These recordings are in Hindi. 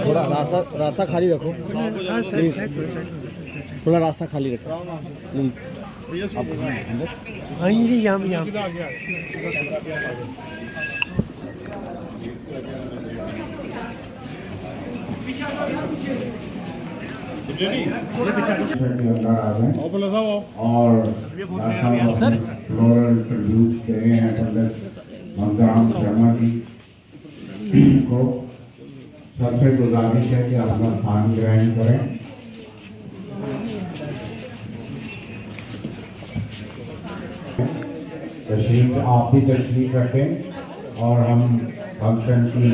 थोड़ा रास्ता खाली रखो प्लीज, थोड़ा रास्ता खाली रखो प्लीज। हाँ जी, यहाँ और फ्लोरल ट्रिब्यूट्स दे रहे हैं पंडित मंगराम शर्मा जी को। सबसे गुजारिश है कि अपना स्थान ग्रहण करें। तशरीफ, आप भी तशरीफ रखें और हम फंक्शन की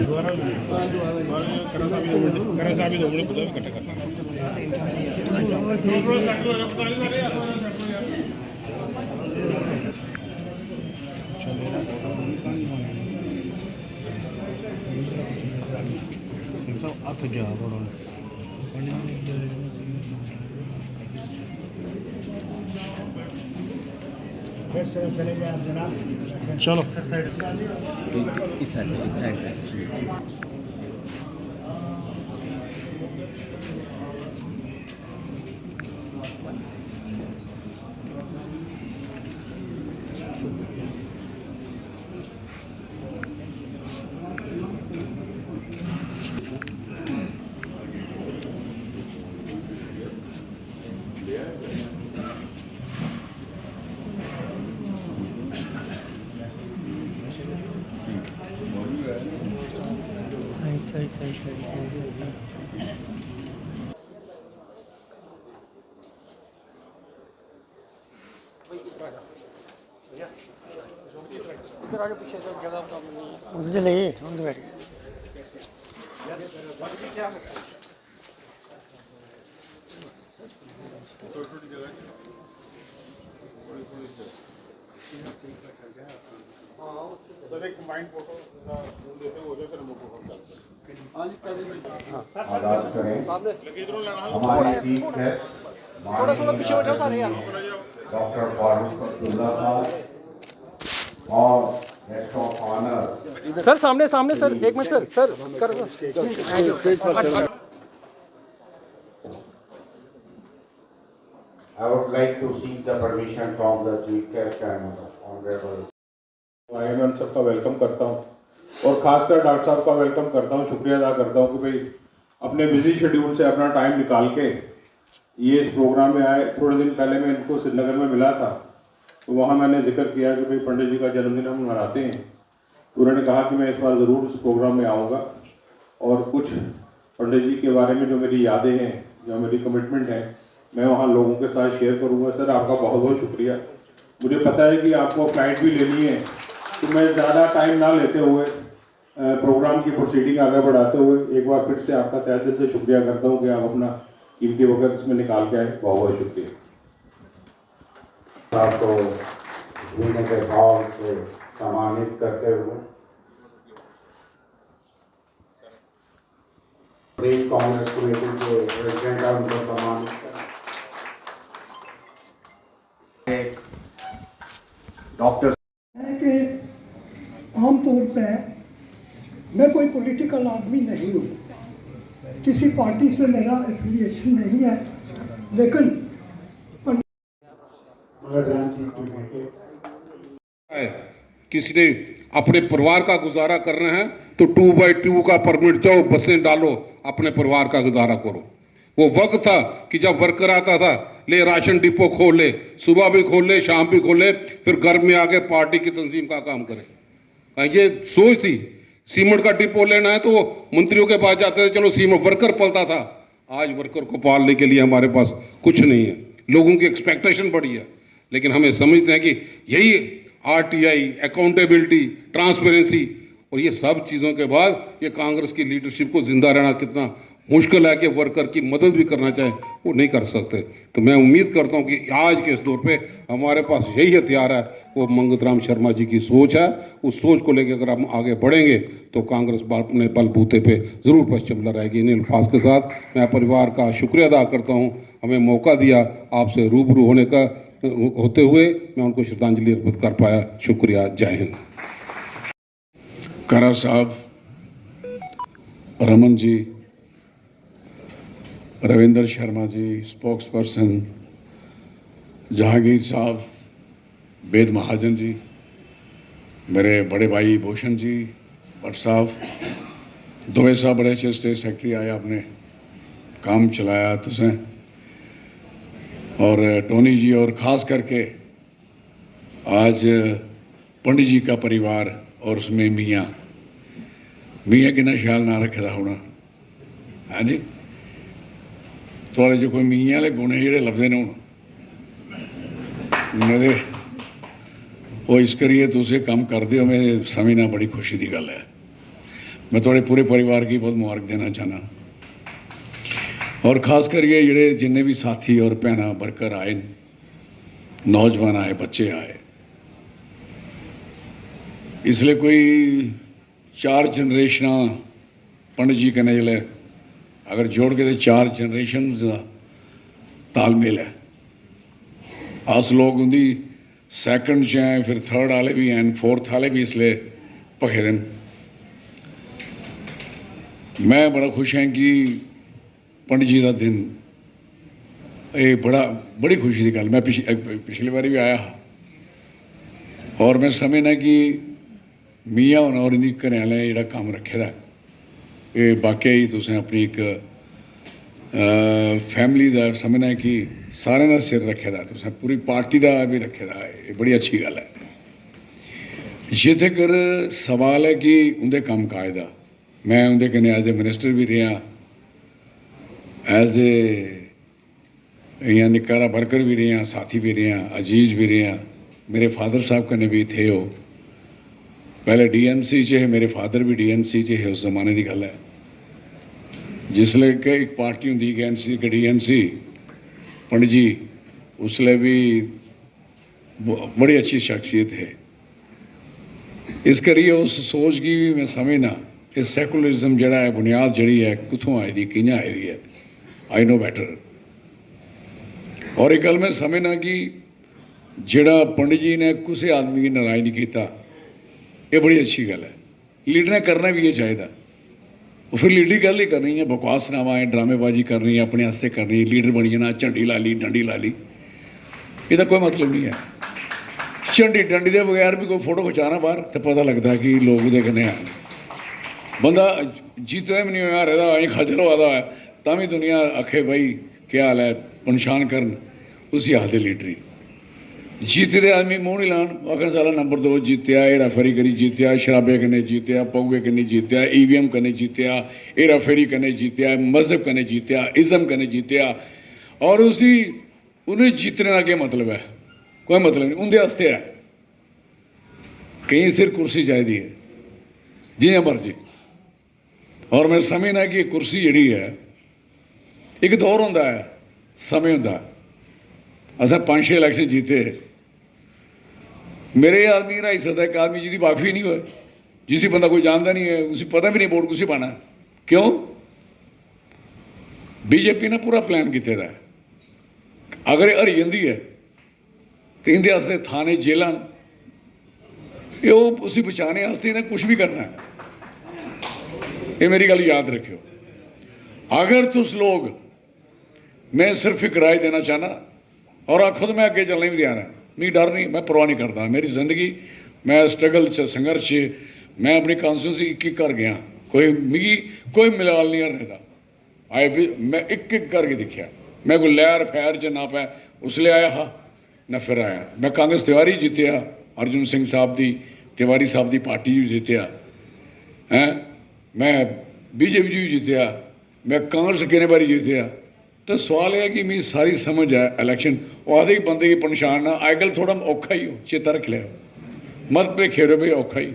चलेंगे आप जनाब, चलो इस साइड उधर चले उधर बैठ सर एक कंबाइंड फोटो देते हो जाए, फिर हम लोग आगाज करें। हमारे chief guest doctor Farooq Abdullah साहब और गेस्ट ऑफ ऑनर। सर सामने सर, एक मिनट सर कर I would like to seek the permission from the chief guest and honorable। मैं सबका वेलकम करता हूँ और खासकर डॉक्टर साहब का वेलकम करता हूँ, शुक्रिया अदा करता हूँ कि भाई अपने बिजी शेड्यूल से अपना टाइम निकाल के ये इस प्रोग्राम में आए। थोड़े दिन पहले मैं इनको श्रीनगर में मिला था, तो वहाँ मैंने जिक्र किया कि भाई पंडित जी का जन्मदिन हम मनाते हैं, तो उन्होंने कहा कि मैं इस बार ज़रूर इस प्रोग्राम में आऊँगा और कुछ पंडित जी के बारे में जो मेरी यादें हैं, जो मेरी कमिटमेंट है, मैं वहाँ लोगों के साथ शेयर करूँगा। सर आपका बहुत बहुत शुक्रिया। मुझे पता है कि आपको फ्लाइट भी लेनी है, तो मैं ज़्यादा टाइम ना लेते हुए प्रोग्राम की प्रोसीडिंग आगे बढ़ाते हुए एक बार फिर से आपका तहे दिल से शुक्रिया करता हूँ कि आप अपना कीमती वक्त इसमें निकाल के आए। बहुत बहुत शुक्रिया। आपको जीने के भाव से सम्मानित करते हुए प्रदेश कांग्रेस कमेटी के प्रेसिडेंट और उनको सम्मानित करें। डॉक्टर कि आमतौर पर मैं कोई पॉलिटिकल आदमी नहीं हूँ, किसी पार्टी से मेरा एफिलिएशन नहीं है, लेकिन किसी ने अपने परिवार का गुजारा कर रहे हैं तो 2x2 का परमिट जाओ, बसें डालो, अपने परिवार का गुजारा करो। वो वक्त था कि जब वर्कर आता था, ले राशन डिपो खोल ले, सुबह भी खोल ले, शाम भी खोल ले, फिर घर में आके पार्टी की तंजीम का काम करे। ये सोच थी। सीमेंट का डिपो लेना है तो वो मंत्रियों के पास जाते थे, चलो सीमेंट वर्कर पलता था। आज वर्कर को पालने के लिए हमारे पास कुछ नहीं है, लोगों की एक्सपेक्टेशन बढ़ी है, लेकिन हमें समझते हैं कि यही RTI, अकाउंटेबिलिटी, ट्रांसपेरेंसी और ये सब चीज़ों के बाद ये कांग्रेस की लीडरशिप को जिंदा रहना कितना मुश्किल है कि वर्कर की मदद भी करना चाहे वो नहीं कर सकते। तो मैं उम्मीद करता हूँ कि आज के इस दौर पे हमारे पास यही हथियार है, वो मंगतराम शर्मा जी की सोच है। उस सोच को लेकर अगर हम आगे बढ़ेंगे तो कांग्रेस अपने बलबूते पे ज़रूर पश्चिम लहराएगी। इन अल्फाज के साथ मैं परिवार का शुक्रिया अदा करता हूँ, हमें मौका दिया आपसे रूबरू होने का। होते हुए मैं उनको श्रद्धांजलि अर्पित कर पाया। शुक्रिया। जय हिंद। करा साहब, रमन जी, रविंदर शर्मा जी, स्पोक्स पर्सन, जहांगीर साहब, वेद महाजन जी, मेरे बड़े भाई भूषण जी, भट्ट साहब, दोवे साहब बड़े अच्छे स्टेट सेक्रेटरी आए, आपने काम चलाया तुसें, और टोनी जी, और ख़ास करके आज पंडित जी का परिवार और उसमें मियाँ किन्ना ख्याल ना रखे दा होना। हाँ जी, थोड़े जो कोई मियाँ वाले गुण जोड़े लभदे ने हूँ मेरे, वो इस करिए तुसे काम करते हो, मैं समझना बड़ी खुशी की गल है। मैं थोड़े पूरे परिवार की बहुत मुबारक देना चाहना, और ख़ास करिए जेड़े जिन्ने भी साथी और भैन वर्कर आए, नौजवान आए, बच्चे आए, इसलिए कोई 4 जनरेशन पंडित जी कन्नै जिसलै अगर जोड़ के तो 4 जनरेशन तालमेल है। अस लोग उंदी सैकंड च हैं, फिर थर्ड वाले भी हैं, फोर्थ वाले भी इसलिए भखे दे। मैं बड़ा खुश हैं कि पंडित जी का दिन ये बड़ी खुशी की गल। मैं पिछली बार भी आया, और मैं समझना कि मियाँ होना और इन्हीं घरें वाले जो काम रखे दा, ये वाकई तुसें अपनी एक फैमिली का समझना है कि सारे का सिर रखे दा, तुसें पूरी पार्टी का भी रखे दा, ये बड़ी अच्छी गल है। जिथे कर सवाल है कि उनके काम काज का, मैं उनके कन्नै एज ए मिनिस्टर भी रहा, एज ए इं निकारा वर्कर भी रहा, साथी भी रहा, अजीज भी रहा। मेरे फादर साहब कन्नै भी थे, वो पहले DNC च है, मेरे फादर भी DNC च है, उस जमाने की गल है जिसले कि एक पार्टी होंगी NC के DNC। पंडित जी उसले भी बड़ी अच्छी शख्सियत है, इस करिए उस सोच की भी मैं समझना कि सैकुलरिज्म जड़ा है, बुनियाद जड़ी है कितों आई दी, कि'यां आई दी है, आई नो बैटर। और एक गल मैं समझना कि जड़ा पंडित जी ने किसी आदमी की नाराज़ नहीं किया, ये बड़ी अच्छी गल है। लीडर ने करना भी ये चाहिए, वो फिर लीडर गल ही करनी है, बकवास नावा है, ड्रामेबाजी करनी है, अपने आस्ते करनी है, लीडर बनी जाना, झंडी ला ली, डंडी ला ली, इसका कोई मतलब नहीं है। झंडी डंडी के बगैर भी कोई फोटो खिंचाना बाहर तो पता लगता है कि लोग उहदे कन्नै आए। बंदा जीते भी नहीं होया रहता, अं खजल होआ है, तां भी दुनिया आखे भाई क्या हाल है, पन्छान करन, उसी आखदे लीडरी। जीते दे आदमी मूँह नहीं लान, आखन साला नंबर 2 जीत्या, हेरा फेरी करी जीत्या, शराबे कन्नै जीत्या, पौए कन्नै जीत्या, EVM कन्नै जीत्या, हेरा फेरी कन्नै जीत्या, मजहब कन्नै जीत्या, इज़म कन्नै जीत्या। और उसी उन्हें जीतने का क्या मतलब है? कोई मतलब नहीं, उनके वास्ते है कहीं सिर कुर्सी चाहिए है जियां मर्जी। और मैं समझना कि कुर्सी जी है एक दौर होंदा है, समय होंदा। असा 5-6 इलैक्शन जीते, मेरे आदमी रही सकता एक आदमी जिसकी वाकफी नहीं हो, जिसी बंदा कोई जानता नहीं है, उसे पता भी नहीं वोट कुसी पाना। क्यों? BJP ने पूरा प्लान किया है, अगर हरी जाती है तो इनके वास्ते थाने जेलों ये उसी बचाने वास्ते इन्हें कुछ भी करना है। ये मेरी गल याद रखियो। अगर तुस लोग, मैं सिर्फ एक राय देना चाहना, और खुद मैं अगे चलने भी तैयार है, मिगी डर नहीं, मैं परवाह नहीं करता। मेरी जिंदगी मैं स्ट्रगल संघर्ष, मैं अपनी कॉन्स्टिट्यूंसी एक घर गया, कोई मिगी कोई मिलाल नहीं करने का। आए भी मैं एक करके दिखा, मैं कोई लैर फैर च ना पै उसले आया हा ना फिर आया। मैं कांग्रेस तिवारी जीत्या, अर्जुन सिंह साहब की तिवारी साहब की पार्टी भी जीत्या हैं, मैं BJP भी जीत्या, मैं कांग्रेस कितने बारी जीत्या। तो सवाल यह कि मेरी सारी समझ है इलैक्शन, वो आदि बंदे की पन्छाणना अजकल थोड़ा औखा ही हो, चेता रख लिया, मत पे खेरो भाई औखा ही।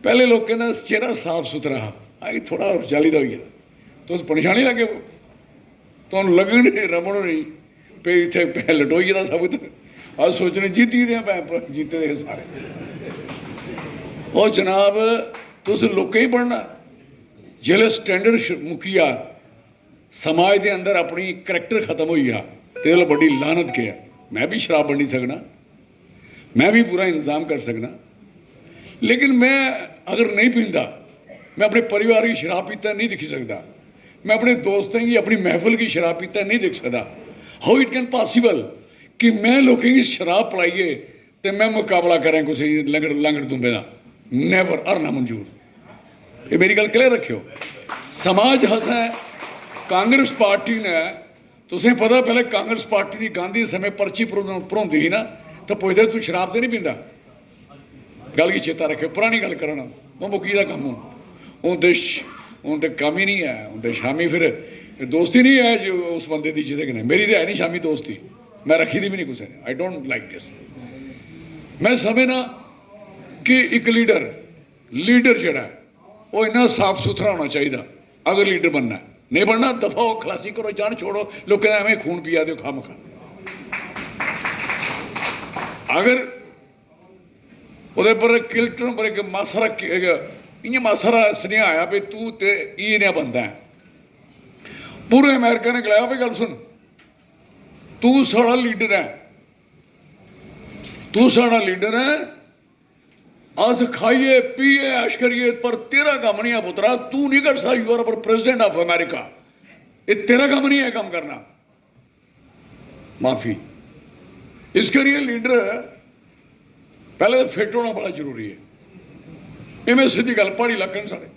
पहले लोगों का चेहरा साफ सुथरा हा, आई थोड़ा जाली का हो गया, तो पन्छाणी लगे तो लगन रमन नहीं पे इतने लटोई का सब कुछ। आज सोचने जीती दे भैन जीते दे सारे। और जनाब तुस लोकें ही बनना, जिसले स्टैंडर्ड मुक्की आ, समाज के अंदर अपनी करैक्टर खत्म हुई आ, तो बड़ी लानत क्या मैं भी शराब बंडी सकना, मैं भी पूरा इंतजाम कर सकना, लेकिन मैं अगर नहीं पींदा, मैं अपने परिवार की शराब पीता नहीं दिखी सकता, मैं अपने दोस्तों की अपनी महफिल की शराब पीता नहीं दिख सकता। हाउ इट कैन पॉसिबल कि मैं लोगों की शराब पिलाइए तो मैं मुकाबला करें किसी लंगड़ दुंबे का? नैवर, और ना मंजूर। ये मेरी गल क्लियर रखियो। समाज हसा कांग्रेस पार्टी ने, तुसें पता पहले कांग्रेस पार्टी की गांधी समय पर्ची भरोंदी ही ना, तो पुछदे तू शराब तो नहीं पींदा? गल की चेता रखियो, पुरानी गल करना वो मुकी का कम हूँ तो कम ही नहीं है। हूँ तो शामी फिर दोस्ती नहीं है जो उस बंदे की जिदे कन्नै मेरी तो है नहीं शामी दोस्ती, मैं रखी दी भी नहीं किसी ने। I don't like this. मैं समझना कि एक लीडर जड़ा है वो इन्ना साफ सुथरा होना चाहिए अगर लीडर बनना है। नहीं बनना दफा हो, खलासी करो, जान छोड़ो, लोग एवं खून पिया दो खा मखा। अगर वो पर किल्टन पर एक मासारा इं मासारा स्नेहा आया भी तू तो इन्हें बनता है, पूरे अमेरिका ने गलाया भाई गल सुन, तू साड़ा लीडर है, तू साड़ा लीडर है, अस खाइए पीए ऐश करिए, पर तेरा काम नहीं है पुत्रा, तू नहीं कर सकता। You are president of America, ये तेरा काम नहीं है काम करना। माफी। इस करिए लीडर पहले तो फिट होना बड़ा जरूरी है। इवें सीधी गल, पहाड़ी इलाके साढ़े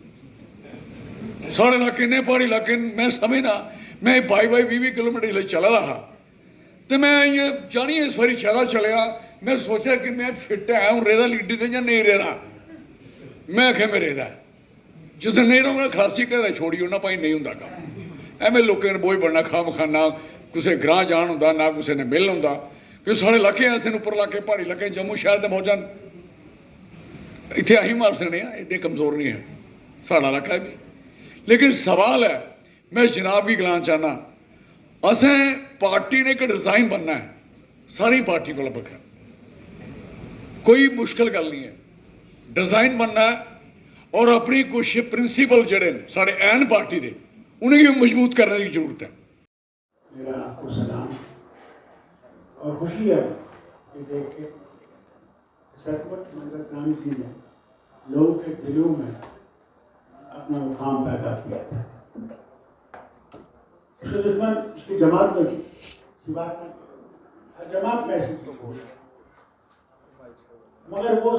इलाके ने पहाड़ी इलाके मैं समझना, मैं 22-20 किलोमीटर चला रहा तो मैं ये जानी इस बारी ज्यादा चलिया, मैं सोचा कि मैं फिट है हूँ, रेदा लीडर से या नहीं रेदा। मैं आख्या मैं रेदा जिस दिन नहीं रहूँगा खलासी कहता छोड़ियो ना भाई, नहीं होंगे काम एवं लोगों ने बोझ बनना खा मखाना, किसी ग्रां जान होंगे ना किसी ने मिल होंगे, क्योंकि साढ़े इलाके ऐसे उपर इलाके पहाड़ी इलाके जम्मू शहर के बहुत जान इतने अं मार सकने एडे कमजोर नहीं है साड़ा इलाका भी। लेकिन सवाल है, मैं जनाब की गलाना चाहना, असें पार्टी ने एक डिजाइन बनना है, सारी पार्टी को बखरा, कोई मुश्किल गल नहीं है, डिजाइन बनना है और अपनी कुछ प्रिंसीपल जड़े साढ़े एन पार्टी के उन्हें भी मजबूत करने की जरूरत है। मेरा आपको सलाम और खुशी है कि देख के सरपंच मंगत राम जी ने लोगों के दिलों में अपना मुकाम पैदा किया था। उसके दुश्मन उसकी जमात में थी, बात नहीं, हर जमात में ऐसी तो बोल, मगर वो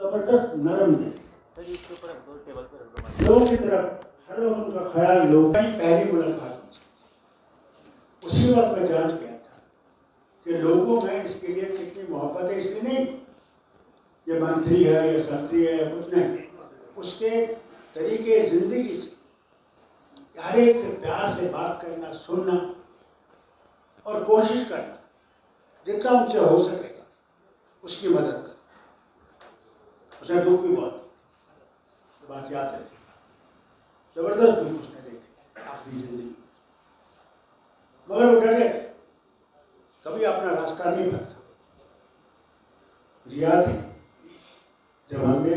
जबरदस्त नरम थे लोगों की तरफ, हर वक्त उनका ख्याल लोग। पहली मुलाकात उसी वक्त मैं जांच किया था कि लोगों में इसके लिए कितनी मोहब्बत है, इसलिए नहीं ये मंत्री है या संतरी है या कुछ नहीं, उसके तरीके जिंदगी से हर एक से प्यार से बात करना, सुनना और कोशिश करना जितना उनसे हो सकेगा उसकी मदद करना। उसे दुख भी बहुत थी, बात याद रहती, जबरदस्त दुख उसने देखी आखिरी जिंदगी, मगर वो डटे, कभी अपना रास्ता नहीं बदला। मुझे याद है जब हमने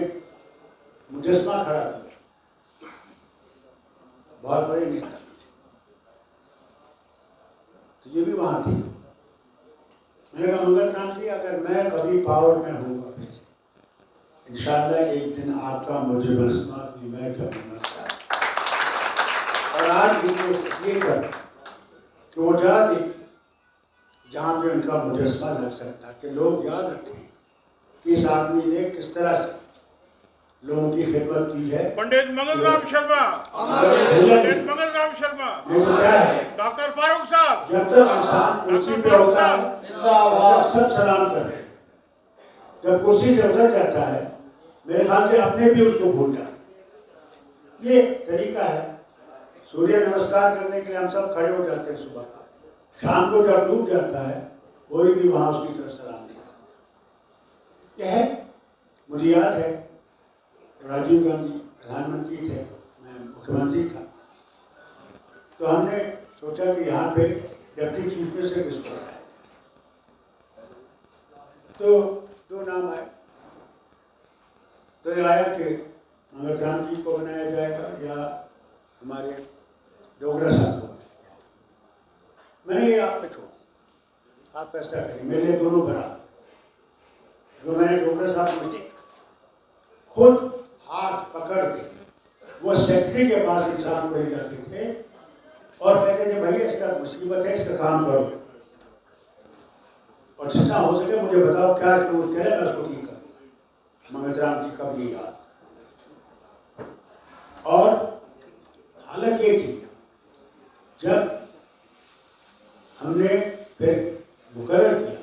मुजस्मा खड़ा किया, बहुत बड़े नेता तो ये भी वहां थी। मैंने कहा मंगत राम जी, अगर मैं कभी पावर में हूँगा फिर से इंशाअल्लाह एक दिन आपका मुजस्मा भी मैं करूँगा। और आज ये कर कि वो जगह देखी जहाँ पे उनका मुजस्मा लग सकता, कि लोग याद रखें कि इस आदमी ने किस तरह से लोगों की खिदमत की है। पंडित मंगल राम शर्मा, पंडित मंगल राम शर्मा, ये तो क्या है, डॉक्टर फारूक साहब, जब तक इंसान कुर्सी पे होता है तब सब सलाम कर रहे हैं, जब कुर्सी से उतर जाता है मेरे ख्याल से अपने भी उसको भूल जाते हैं। ये तरीका है। सूर्य नमस्कार करने के लिए हम सब खड़े हो जाते हैं सुबह, शाम को जब डूब जाता है कोई भी वहाँ उसकी तरफ सलाम नहीं करता। यह है, मुझे याद है राजीव गांधी प्रधानमंत्री थे, मैं मुख्यमंत्री था, तो हमने सोचा कि यहाँ पे डिप्टी चीफ मिनिस्टर किसको बनाया, तो दो नाम आए। तो ये आया कि मंगत राम जी को बनाया जाएगा या हमारे डोगरा साहब को बनाया जाएगा। मैंने ये आप पे छोड़ा, आप फैसला करें, मेरे लिए दोनों बराबर। जो मैंने डॉक्टर साहब को देखा, खुद हाथ पकड़ के वो सेक्रेटरी के पास इंसान को ले जाते थे और कहते थे भैया इसका मुसीबत है, इसका काम करो, और जितना हो सके मुझे बताओ क्या इसमें मुश्किल है, मैं उसको ठीक करूँगा। मंगत राम जी का भी याद। और हालत ये थी, जब हमने फिर मुकर्रर किया,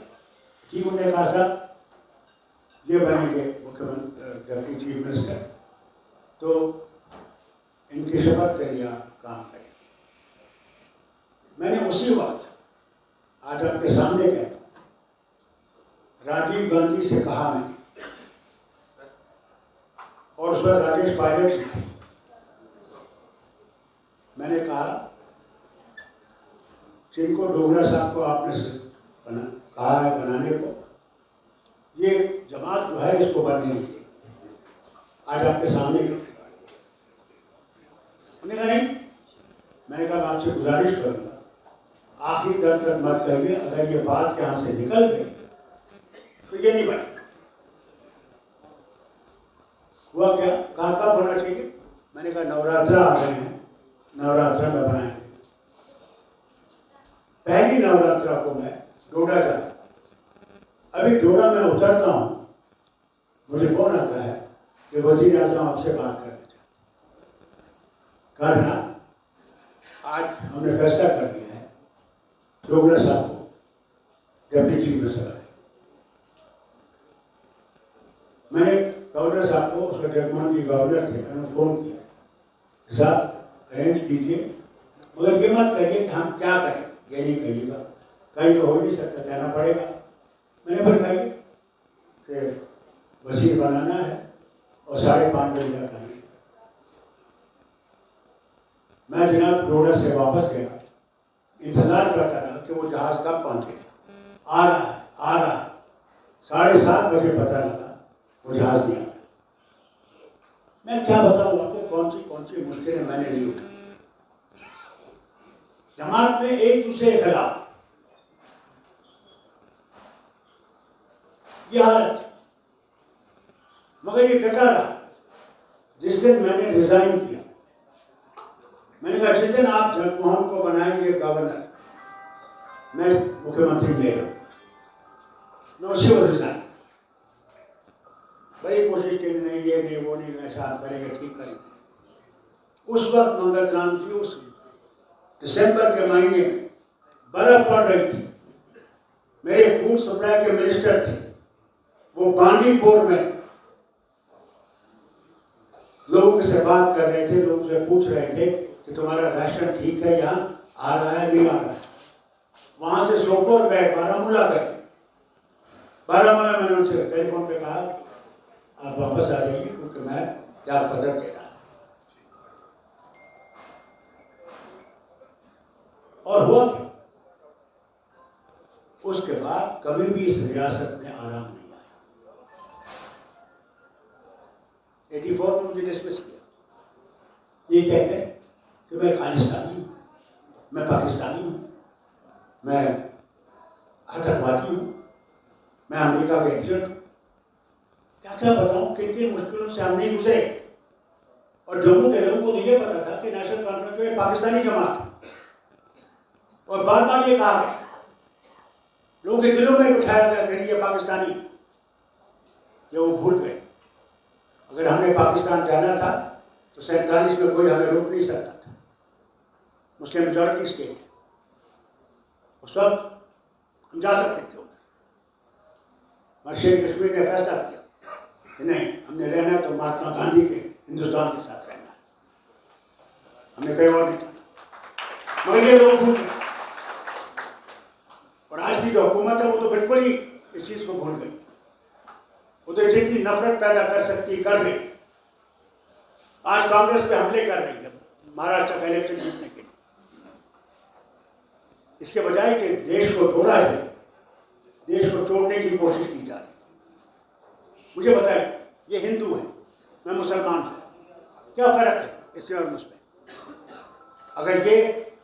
ठीक उन्होंने कहा साहब ये बनेंगे मुख्यमंत्री, डिप्टी चीफ मिनिस्टर, तो इनकी शपथ करिए, आप काम करें। मैंने उसी वक्त आज आपके सामने कहता हूँ, राजीव गांधी से कहा मैंने, और उस वक्त राजेश पायलट जी थे, मैंने कहा जिनको डोगरा साहब को आपने कहा है बनाने को, ये जमात जो है इसको बनने दीजिए। आज आपके सामने उन्होंने कहा नहीं, मैंने कहा मैं आपसे गुजारिश करूंगा आखिरी दम तक मत कहिए, अगर ये बात यहाँ से निकल गई तो ये नहीं बनेगा। हुआ क्या, कहा कब होना चाहिए, मैंने कहा नवरात्रा आ गए हैं, नवरात्रा में बनाएंगे। पहली नवरात्रा को मैं डोडा जाता, अभी डोडा में उतरता हूँ, मुझे फोन आता है कि वजीर आजम आपसे बात करना चाहते। कहा ना आज हमने फैसला कर दिया है डोगरा साहब को डिप्टी चीफ मिनिस्टर बनाए। मैंने गवर्नर साहब को, उसका जगमोहन जी गवर्नर थे, मैंने फोन किया, साहब अरेंज कीजिए, मगर ये मत कहिए कि हम क्या करें, ये नहीं कहिएगा, कहीं तो हो नहीं सकता, कहना पड़ेगा। मैंने फिर कही कि वजीर बनाना है और 5.5 बजे तक आएंगे। मैं जनाब डोडा से वापस गया, इंतजार करता रहा कि वो जहाज कब पहुंचेगा, आ रहा है आ रहा है। 7:30 बजे पता लगा वो जहाज नहीं आता। मैं क्या बताऊँ आपको, कौन सी मुश्किलें मैंने नहीं उठाई। जमात में एक दूसरे के खिलाफ ये हालत, मगर ये डटा रहा। जिस दिन मैंने रिजाइन किया, मैंने कहा जिस दिन आप जगमोहन को बनाएंगे गवर्नर, मैं मुख्यमंत्री ले रहा हूँ, मैं उसी वक्त रिजाइन। बड़ी कोशिश की, नहीं ये नहीं वो नहीं, ऐसा आप करेंगे ठीक करेंगे। उस वक्त मंगत राम जी, उस दिसंबर के महीने में बर्फ पड़ रही थी, मेरे फूड सप्लाई के मिनिस्टर थे, वो बांदीपुर में लोगों से बात कर रहे थे, लोगों से पूछ रहे थे कि तुम्हारा राशन ठीक है, यहाँ आ रहा है नहीं आ रहा है। वहां से सोपोर गए, बारामूला गए। बारामूला मैंने उनसे टेलीफोन पे कहा आप वापस आ जाइए, क्योंकि मैं त्याग पत्र दे रहा। और हुआ क्या, उसके बाद कभी भी इस रियासत में आराम नहीं आया। 84 में मुझे डिसमिस किया, ये कहते कि मैं खालिस्तानी हूँ, मैं पाकिस्तानी हूँ, मैं आतंकवादी हूँ, मैं अमेरिका का एजेंट हूँ। क्या क्या बताऊँ, किन किन मुश्किलों से हम नहीं गुजरे। और जम्मू के लोगों को तो ये पता था कि नेशनल कॉन्फ्रेंस जो है पाकिस्तानी जमात है, और बार बार ये कहा गया, लोगों के दिलों में बिठाया गया कि ये पाकिस्तानी है, ये वो भूल गए। अगर हमने पाकिस्तान जाना था तो 47 में कोई हमें रोक नहीं सकता था, मुस्लिम मेजॉरिटी स्टेट है, उस वक्त हम जा सकते थे उधर। मगर शेख कश्मीर ने फैसला किया कि नहीं, हमने रहना है तो महात्मा गांधी के हिंदुस्तान के साथ रहना है, हमने कहीं और नहीं करना। मगर ये लोग भूल गए, और आज की जो हुकूमत है वो तो बिल्कुल ही इस चीज़ को भूल गई। वो तो जितनी नफरत पैदा कर सकती कर रही है। आज कांग्रेस पे हमले कर रही है महाराष्ट्र का इलेक्शन जीतने के लिए, इसके बजाय कि देश को तोड़ा जाए, देश को तोड़ने की कोशिश की जा रही। मुझे बताइए, ये हिंदू है, मैं मुसलमान हूँ, क्या फ़र्क है इसमें और मुझ में? अगर ये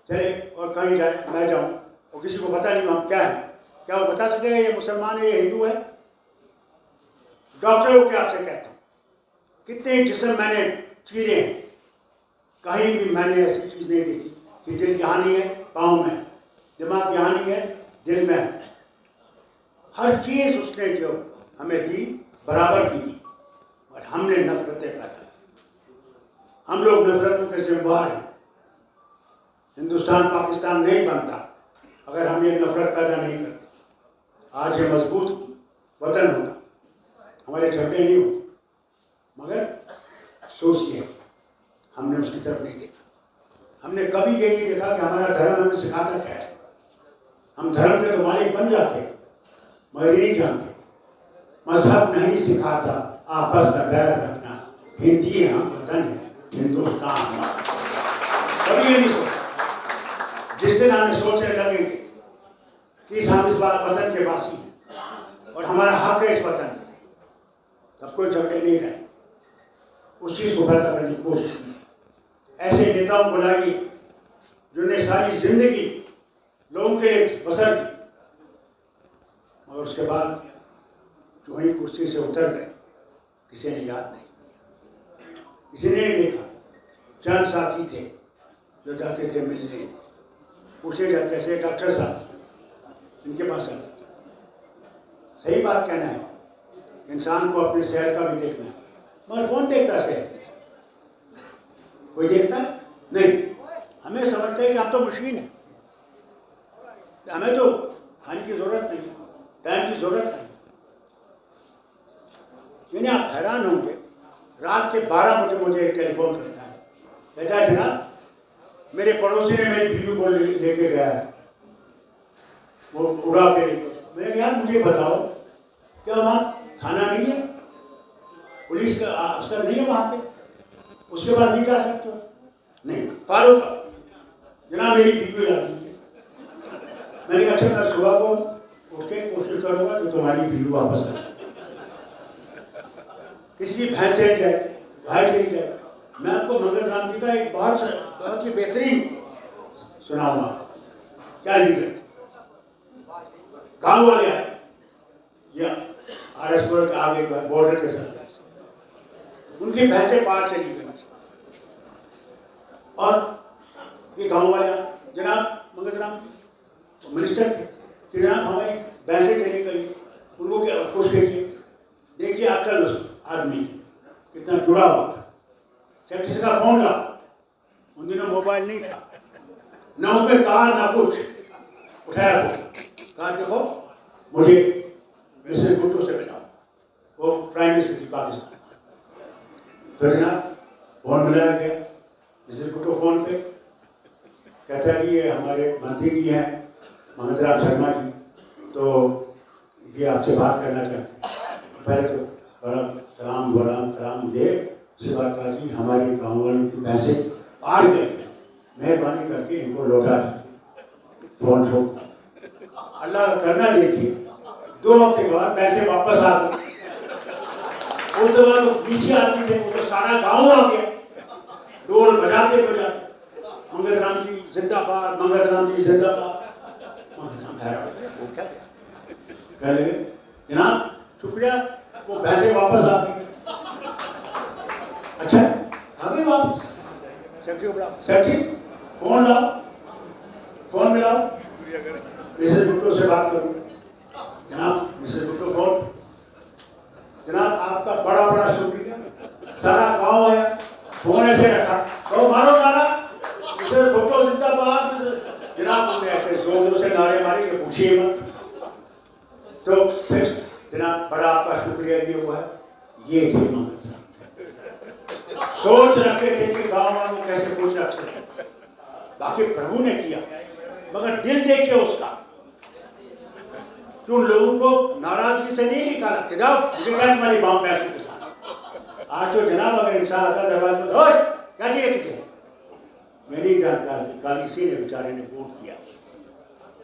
चले और कहीं जाए, मैं जाऊँ और किसी को पता नहीं हम क्या है, क्या वो बता सकेगा ये मुसलमान है ये हिंदू है? डॉक्टर हो के आपसे कहता हूँ, कितने जिस्म मैंने चीरे हैं, कहीं भी मैंने ऐसी चीज़ नहीं देखी कि दिल यहाँ नहीं है पाँव में, दिमाग यहाँ नहीं है दिल में है। हर चीज़ उसने जो हमें दी बराबर की दी, और हमने नफरतें पैदा की। हम लोग नफरतों के जिम्मेदार हैं। हिंदुस्तान पाकिस्तान नहीं बनता अगर हम ये नफरत पैदा नहीं करते। आज ये मजबूत वतन होता, हमारे झगड़े नहीं होते, मगर अफसोस ये है हमने उसकी तरफ नहीं देखा। हमने कभी ये नहीं देखा कि हमारा धर्म हमें सिखाता क्या है। हम धर्म के तो मालिक बन जाते मगर ये नहीं जानते मजहब नहीं सिखाता आपस में बैर रखना। हिंदी है हम, वतन है हिंदुस्तान हमारा। कभी ये नहीं सोचा। जिस दिन हमें सोचने लगेंगे कि हम इस बात वतन के वासी हैं और हमारा हक है इस वतन में, तब कोई झगड़े नहीं रहेंगे। उस चीज़ को पैदा करने की कोशिश की। ऐसे नेताओं को लाइए जिन्होंने सारी जिंदगी लोगों के लिए बसर की, मगर उसके बाद जो ही कुर्सी से उतर गए किसी ने याद नहीं किया, किसी ने नहीं देखा। चंद साथी थे जो जाते थे मिलने, पूछे जाते जैसे डॉक्टर साहब इनके पास आते थे। सही बात कहना है, इंसान को अपनी सेहत का भी देखना है, मगर कौन देखता सेहत? कोई देखता नहीं। हमें समझते हैं कि हम तो मशीन है, हमें तो खाने की जरूरत नहीं, टाइम की जरूरत नहीं। यानी आप हैरान होंगे, रात के 12 बजे मुझे एक टेलीफोन करता है, कहता है जनाब मेरे पड़ोसी ने मेरी बीवी को लेके गया है, वो उड़ा के लेकर। मैंने कहा यार मुझे बताओ क्या वहाँ थाना नहीं है, पुलिस का अफसर नहीं है वहाँ पे, उसके बाद नहीं जा सकते हो? नहीं, कारो का जनाब मेरी बीवी ला दीजिए। मैंने कहा अच्छा मैं सुबह को उठ के कोशिश करूँगा तो तुम्हारी बीवी वापस आ जाए। किसी की भैंस चली जाए, भाई चली जाए। मैं आपको मंगल राम जी का एक बहुत ही बेहतरीन सुनाऊंगा। क्या लीडर गाँव वाले आए या आरएसपुर के आगे बॉर्डर के साथ, उनकी भैंसें पार चली गई और ये गांव वाले जनाब मंगल राम मिनिस्टर थे कि जनाब हमारी भैंसें चली गई, उनको क्या कुछ कहिए। देखिए आजकल उस आदमी कितना जुड़ा हुआ था। सेक्रेटरी का फोन ला, उन दिनों मोबाइल नहीं था, ना उसमें तार ना कुछ, उठाया फोन, कहा देखो मुझे मिस्टर भुट्टो से मिलाओ, वो प्राइम मिनिस्टर थी पाकिस्तान। तो जनाब फोन मिलाया गया, मिस्टर भुट्टो फोन पे कहता है कि ये हमारे मंत्री जी हैं मंगत राम शर्मा जी, तो ये आपसे बात करना चाहते हैं। पहले तो कराम दे, उसके बाद कहा जी हमारे गाँव वालों की पैसे पार गए हैं, मेहरबानी करके इनको लौटा दीजिए। फोन ठोक अल्लाह का करना देखिए, 2 हफ्ते के बाद पैसे वापस आ गए। उसके बाद वो 20 आदमी थे, वो तो सारा गाँव आ गया, ढोल बजाते बजाते मंगत राम जी जिंदाबाद, मंगत राम जी जिंदाबाद। मंगत राम हैरान, वो क्या कह लगे जनाब शुक्रिया, वो पैसे वापस आ गए। अच्छा आ गए वापस? सेक्रेटरी फोन लाओ, फोन मिलाओ, मिसेस भुट्टो से बात करूँ। जनाब मिसेस भुट्टो फोन, जनाब आपका बड़ा बड़ा शुक्रिया, सारा गांव आया, फोन ऐसे रखा तो मारो नारा मिसेस भुट्टो जिंदाबाद। जनाब हमने ऐसे जोर जोर से नारे मारे, ये पूछिए मत। तो फिर जनाब बड़ा आपका शुक्रिया, ये हुआ है। ये थे मंगत राम, सोच रखे थे कि गांव वालों को कैसे कुछ रख सके। बाकी प्रभु ने किया, मगर दिल देखिए उसका कि उन लोगों को नाराजगी से नहीं निकाला कि जाओ मुझे क्या तुम्हारी बाँव पैसों के साथ। आज तो जनाब अगर इंसान आता दरवाजे में, ओए क्या चाहिए तुझे, मैं नहीं जानता, कल इसी ने बेचारे ने वोट किया,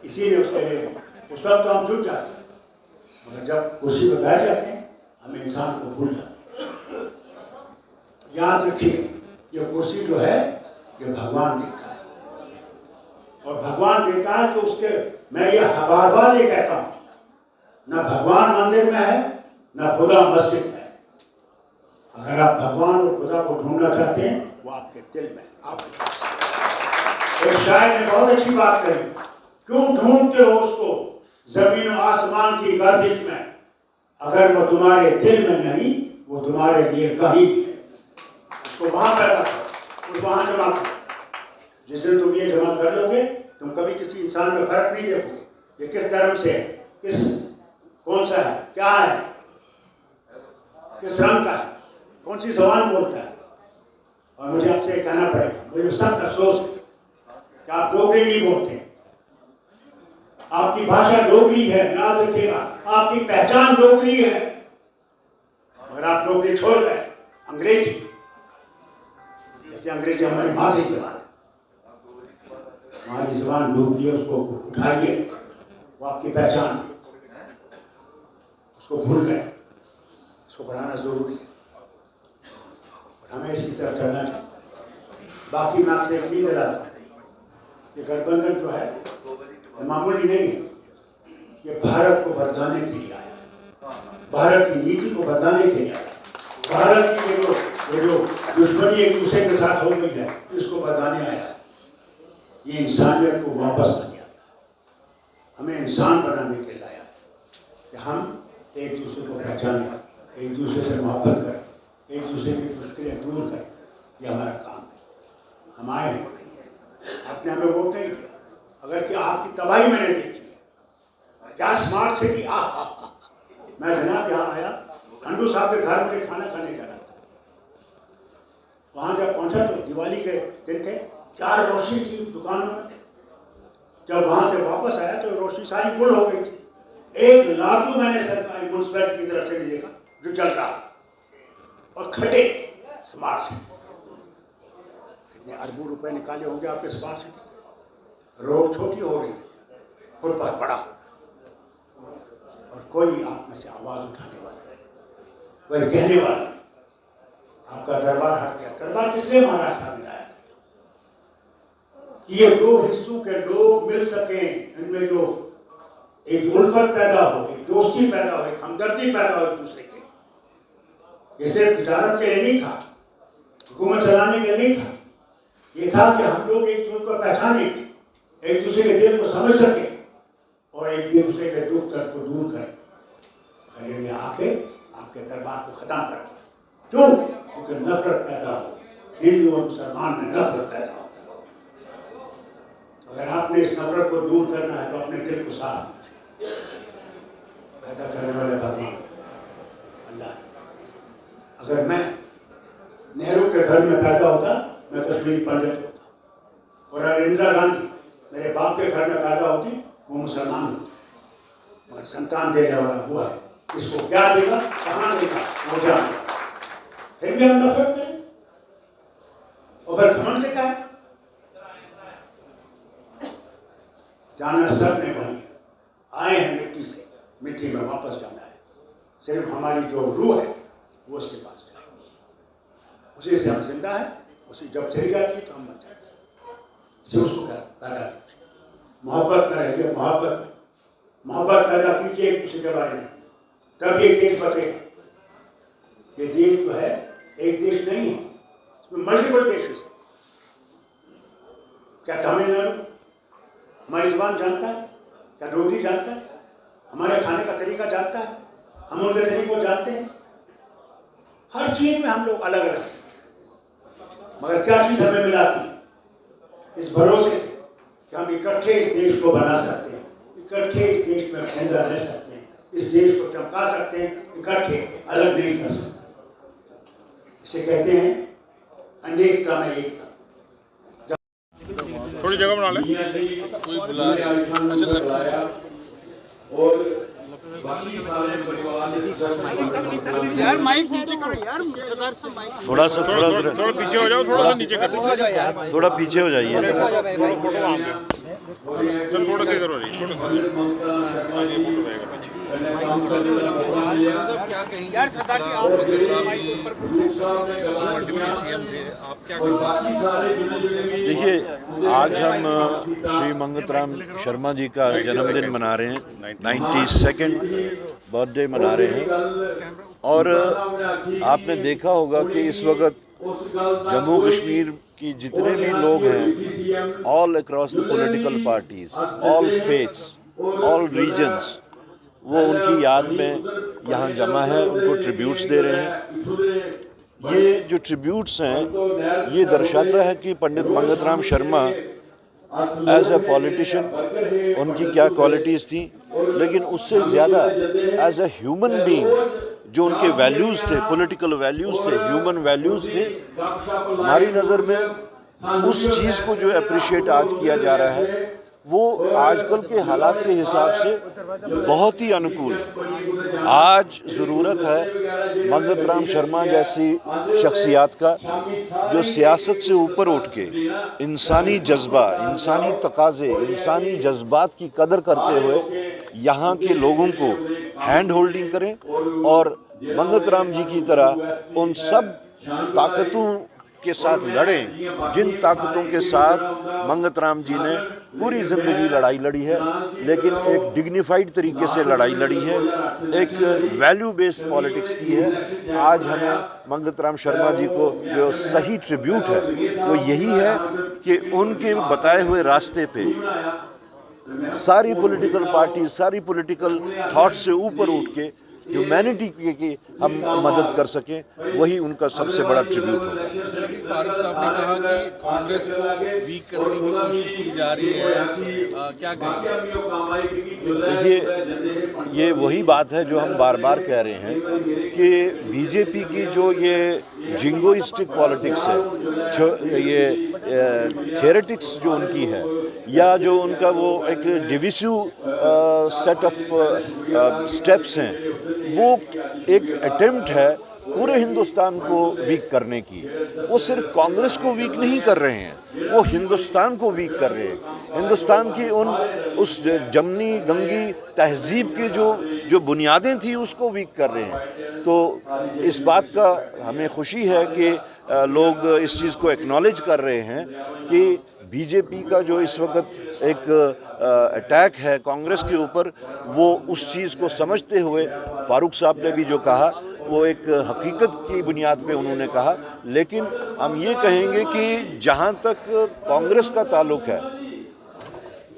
इसी ने उसके लिए, उस वक्त तो हम जुट जाते, मगर जब कुर्सी पर बैठ जाते हैं हम इंसान को भूल जाते हैं। याद रखिए ये कुर्सी जो है ये भगवान देता है, और भगवान देता है कि उसके, मैं ये बार बार ये कहता हूँ न भगवान मंदिर में है, न खुदा मस्जिद में है। अगर आप भगवान और खुदा को ढूंढना चाहते हैं, वो आपके दिल में है, आपके पास। एक शायर ने बहुत अच्छी बात कही, क्यों ढूंढते हो उसको जमीन और आसमान की गर्दिश में, अगर वो तुम्हारे दिल में नहीं, वो तुम्हारे लिए कहीं भी है। उसको वहां पैदा करो, उसको वहां जमा करो। जिस दिन तुम ये जमा कर लोगे, तुम कभी किसी इंसान में फर्क नहीं देखोगे, ये किस धर्म से है, कौन सा है, क्या है, किस रंग का है, कौन सी जबान बोलता है। और मुझे आपसे कहना पड़ेगा, मुझे सख्त अफसोस है कि आप डोगरी नहीं बोलते। आपकी भाषा डोगरी है, याद रखिएगा, आपकी पहचान डोगरी है, मगर आप डोगरी छोड़ गए अंग्रेजी। जैसे अंग्रेजी हमारी मातृ जबान है, हमारी जबान डोगरी है, उसको उठाइए, वो आपकी पहचान है। उसको भूल गए, उसको बढ़ाना जरूरी है और हमें इसकी तरफ चलना चाहिए। बाकी मैं आपसे यकीन दिलाता हूँ कि गठबंधन जो है मामूली नहीं है, ये भारत को बदलाने के लिए आया है, भारत की नीति को बदलाने के लिए आया है, भारत की जो दुश्मनी एक दूसरे के साथ हो गई है, इसको बदलाने आया है। ये इंसानियत को वापस नहीं आया, हमें इंसान बनाने के लिए आया है कि हम एक दूसरे को पहचानें, एक दूसरे से मोहब्बत करें, एक दूसरे की मुश्किलें दूर करें। ये हमारा काम है। हम आए हैं, आपने हमें वोट नहीं दिया, अगर कि आपकी तबाही मैंने देखी है, क्या स्मार्ट सिटी। मैं जनाब यहाँ आया, अंडू साहब के घर मुझे खाना खाने जाना था। वहाँ जब पहुँचा तो दिवाली के दिन थे, 4 रोशनी थी दुकानों में। जब वहाँ से वापस आया तो रोशनी सारी फुल हो गई थी। एक लालू मैंने सरकारी म्यूनसिपैलिटी की तरफ से नहीं देखा जो चल रहा है, और खटे स्मार्ट सिटी। इतने अरबों रुपए निकाले होंगे आपके स्मार्ट सिटी। रोड छोटी हो रही है, फुटपाथ बड़ा हो, और कोई आप में से आवाज उठाने वाला नहीं, वही कहने वाला नहीं। आपका दरबार हट गया। दरबार किसने महाराज साहब ने लाया था कि ये 2 हिस्सों के लोग मिल सके, इनमें जो एक उल्फत पैदा हो, एक दोस्ती पैदा हो, एक हमदर्दी पैदा हो एक दूसरे के। ये सिर्फ तिजारत के लिए नहीं था, हुकूमत चलाने के लिए नहीं था, ये था कि हम लोग एक दूसरे को पहचाने, एक दूसरे के दिल को समझ सके और एक दूसरे के दुख दर्द को दूर करें। खलील ने आके आपके दरबार को खत्म कर दिया। क्यों? क्योंकि नफरत पैदा हो, हिंदू और मुसलमान में नफरत पैदा हो। अगर आपने इस नफरत को दूर करना है तो अपने दिल को साफ कीजिए। पैदा करने वाले भगवान अल्लाह। अगर मैं नेहरू के घर में पैदा होता, मैं कश्मीरी पंडित होता, और अगर इंदिरा गांधी मेरे बाप के घर में पैदा होती, वो मुसलमान होती। मगर संतान देने वाला हुआ है, इसको क्या देगा, कहाँ देगा, वो जान। फिर भी हम नफरत करें और फिर घमंड से कहें। जाना सब ने वही आए हैं मिट्टी से, मिट्टी में वापस जाना है। सिर्फ हमारी जो रूह है वो उसके पास जाए, उसी से हम जिंदा है। उसी जब चली जाती है तो हम मर जाते हैं। इसे उसको पैदा कीजिए, मोहब्बत में रहिए, मोहब्बत पैदा कीजिए एक दूसरे के बारे में, तब ये देश बचेगा। ये देश जो है एक देश नहीं है, इसमें मल्टीपल देशेस है। क्या तमिलनाडु हमारी ज़बान जानता है? क्या डोगरी जानता है? हमारे खाने का तरीका जानता है? हम उनके तरीकों को जानते हैं? हर चीज़ में हम लोग अलग अलग हैं, मगर क्या चीज़ हमें मिलाती है? इस भरोसे से कि हम इकट्ठे इस देश को बना सकते हैं, इकट्ठे इस देश में जिंदा रह सकते हैं, इस देश को चमका सकते हैं, इकट्ठे अलग नहीं कर सकते। इसे कहते हैं अनेकता में एकता। थोड़ी जगह बना ले। कोई बुलाया और बाकी सारे परिवार यार माइक नीचे करो यार, सरदार साहब माइक थोड़ा सा थोड़ा पीछे हो जाओ, थोड़ा सा नीचे कर दो, थोड़ा पीछे हो जाइए। फोटो वहाँ पे। चल थोड़ा सा इधर हो रही, थोड़ा सा। हम सब ने मौका दिया। क्या कहेंगे जिस तरह भगत राम जी डिप्टी सीएम थे, आप क्या और बाकी सारे जितने भी देखिए, आज हम श्री मंगत राम शर्मा जी का जन्मदिन मना रहे हैं, 92nd बर्थडे मना रहे हैं। और आपने देखा होगा कि इस वक्त जम्मू कश्मीर की जितने भी लोग हैं, all across the political parties, all faiths, all regions, वो उनकी याद में यहाँ जमा है, उनको ट्रिब्यूट्स दे रहे हैं। ये जो ट्रिब्यूट्स हैं ये दर्शाता है कि Pandit Mangat Ram Sharma as a politician उनकी क्या क्वालिटीज़ थी, लेकिन उससे ज़्यादा एज ए ह्यूमन बीइंग जो उनके वैल्यूज़ थे, पॉलिटिकल वैल्यूज़ थे, ह्यूमन वैल्यूज़ थे, हमारी नज़र में उस चीज़ को जो अप्रिशिएट आज किया जा रहा है वो आजकल के हालात के हिसाब से बहुत ही अनुकूल है। आज ज़रूरत है मंगत राम शर्मा जैसी शख्सियात का जो सियासत से ऊपर उठ के इंसानी जज्बा, इंसानी तकाज़े, इंसानी जज्बात की कदर करते हुए यहाँ के लोगों को हैंड होल्डिंग करें और मंगत राम जी की तरह उन सब ताकतों के साथ लड़ें जिन ताकतों के साथ मंगत राम जी ने पूरी ज़िंदगी लड़ाई लड़ी है, लेकिन एक डिग्निफाइड तरीके से लड़ाई लड़ी है, एक वैल्यू बेस्ड पॉलिटिक्स की है। आज हमें मंगत राम शर्मा जी को जो सही ट्रिब्यूट है वो यही है कि उनके बताए हुए रास्ते पे सारी पॉलिटिकल पार्टी, सारी पॉलिटिकल थॉट से ऊपर उठ के ह्यूमैनिटी की हम मदद कर सकें, वही उनका सबसे बड़ा ट्रिब्यूट होगा। फारूक साहब ने कहा कि कांग्रेस को वीक करने की कोशिश की जा रही है, क्या कहेंगे? देखिए, ये वही बात है जो हम बार बार कह रहे हैं कि बीजेपी की जो ये जिंगोइस्टिक पॉलिटिक्स है, ये थेरेटिक्स जो उनकी है, या जो उनका वो एक डिविसिव सेट ऑफ स्टेप्स हैं, वो एक अटेम्प्ट है पूरे हिंदुस्तान को वीक करने की। वो सिर्फ कांग्रेस को वीक नहीं कर रहे हैं, वो हिंदुस्तान को वीक कर रहे हैं। हिंदुस्तान की उस जमनी गंगी तहजीब की जो बुनियादें थी उसको वीक कर रहे हैं। तो इस बात का हमें खुशी है कि लोग इस चीज़ को एक्नॉलेज कर रहे हैं कि बीजेपी का जो इस वक्त एक अटैक है कांग्रेस के ऊपर, वो उस चीज़ को समझते हुए फारूक साहब ने भी जो कहा वो एक हकीकत की बुनियाद पे उन्होंने कहा। लेकिन हम ये कहेंगे कि जहाँ तक कांग्रेस का ताल्लुक है,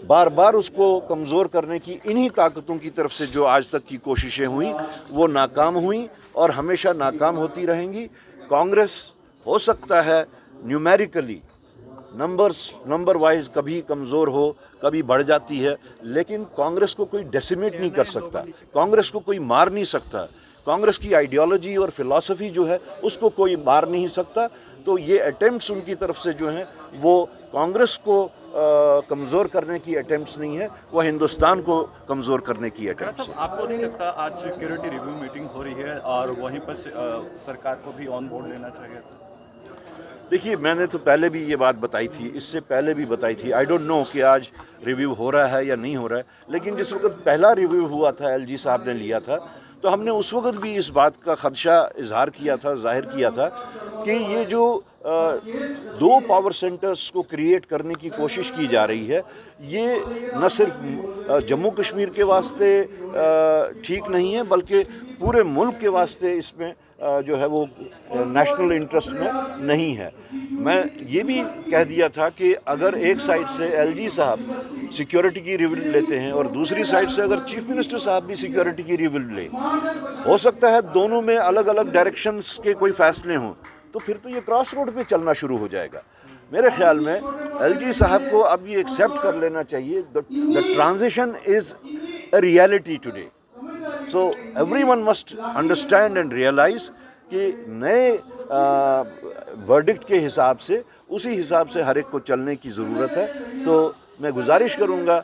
बार बार उसको कमज़ोर करने की इन्हीं ताकतों की तरफ से जो आज तक की कोशिशें हुई वो नाकाम हुई और हमेशा नाकाम होती रहेंगी। कांग्रेस हो सकता है न्यूमेरिकली नंबर वाइज कभी कमज़ोर हो, कभी बढ़ जाती है, लेकिन कांग्रेस को कोई डेसिमेट नहीं कर सकता, कांग्रेस को कोई मार नहीं सकता, कांग्रेस की आइडियोलॉजी और फिलॉसफी जो है उसको कोई मार नहीं सकता। तो ये अटेम्प्ट्स उनकी तरफ से जो हैं वो कांग्रेस को कमज़ोर करने की अटेम्प्ट्स नहीं है, वो हिंदुस्तान को कमज़ोर करने की अटेम्प्ट्स है। आपको नहीं लगता आज सिक्योरिटी रिव्यू मीटिंग हो रही है और वहीं पर सरकार को भी ऑन बोर्ड लेना चाहिए? देखिए, मैंने तो पहले भी ये बात बताई थी, इससे पहले भी बताई थी। आई डोंट नो कि आज रिव्यू हो रहा है या नहीं हो रहा है, लेकिन जिस वक्त पहला रिव्यू हुआ था, एलजी साहब ने लिया था, तो हमने उस वक्त भी इस बात का खदशा इजहार किया था, जाहिर किया था कि ये जो दो पावर सेंटर्स को क्रिएट करने की कोशिश की जा रही है, ये न सिर्फ जम्मू कश्मीर के वास्ते ठीक नहीं है, बल्कि पूरे मुल्क के वास्ते इसमें जो है वो नेशनल इंटरेस्ट में नहीं है। मैं ये भी कह दिया था कि अगर एक साइड से एलजी साहब सिक्योरिटी की रिव्यू लेते हैं और दूसरी साइड से अगर चीफ मिनिस्टर साहब भी सिक्योरिटी की रिव्यू लें, हो सकता है दोनों में अलग अलग डायरेक्शंस के कोई फैसले हों, तो फिर तो ये क्रॉस रोड पे चलना शुरू हो जाएगा। मेरे ख्याल में एलजी साहब को अब ये एक्सेप्ट कर लेना चाहिए, the transition is a reality today. So everyone must understand and realize कि नए वर्डिक्ट के हिसाब से, उसी हिसाब से हर एक को चलने की ज़रूरत है। तो मैं गुजारिश करूँगा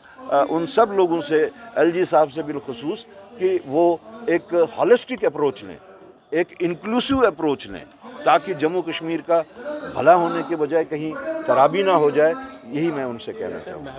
उन सब लोगों से, एलजी साहब से बिलखुसूस, कि वो एक हॉलिस्टिक अप्रोच लें, एक इंक्लूसिव अप्रोच लें, ताकि जम्मू कश्मीर का भला होने के बजाय कहीं खराबी ना हो जाए। यही मैं उनसे कहना चाहूँगा।